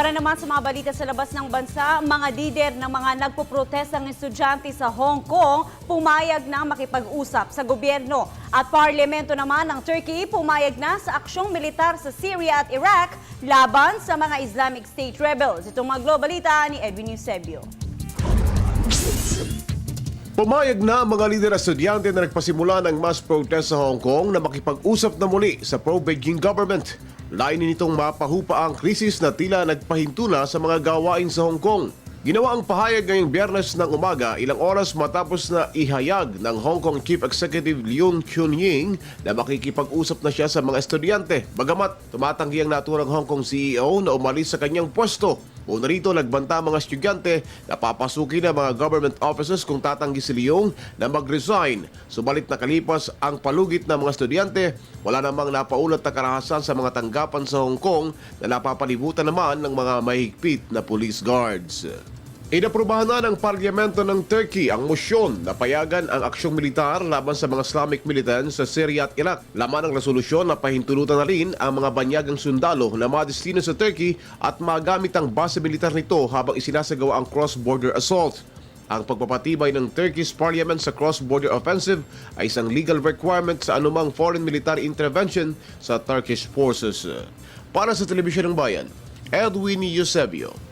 Para naman sa mga balita sa labas ng bansa, mga lider ng mga nagpoprotestang estudyante sa Hong Kong pumayag na makipag-usap sa gobyerno. At parlamento naman ng Turkey pumayag na sa aksyong militar sa Syria at Iraq laban sa mga Islamic State rebels. Itong mga globalita ni Edwin Eusebio. Pumayag na ang mga lider at estudyante na nagpasimula ng mass protest sa Hong Kong na makipag-usap na muli sa pro-Beijing government. Layunin nitong mapahupa ang krisis na tila nagpahinto na sa mga gawain sa Hong Kong. Ginawa ang pahayag ngayong Biyernes ng umaga ilang oras matapos na ihayag ng Hong Kong Chief Executive Leung Chun-ying na makikipag-usap na siya sa mga estudyante. Bagamat tumatanggi ang naturang Hong Kong CEO na umalis sa kanyang pwesto. Una rito, nagbanta ang mga estudyante na papasukin ang mga government offices kung tatanggi si Leung na mag-resign. Subalit nakalipas ang palugit ng mga estudyante, wala namang napaulat na karahasan sa mga tanggapan sa Hong Kong na napapalibutan naman ng mga mahigpit na police guards. Inaprubahan na ng Parlamento ng Turkey ang mosyon na payagan ang aksyong militar laban sa mga Islamic militants sa Syria at Iraq. Laman ng resolusyon na pahintulutan na rin ang mga banyagang sundalo na madestino sa Turkey at magamit ang base militar nito habang isinasagawa ang cross-border assault. Ang pagpapatibay ng Turkey's parliament sa cross-border offensive ay isang legal requirement sa anumang foreign military intervention sa Turkish forces. Para sa Telebisyon ng Bayan, Edwin Eusebio.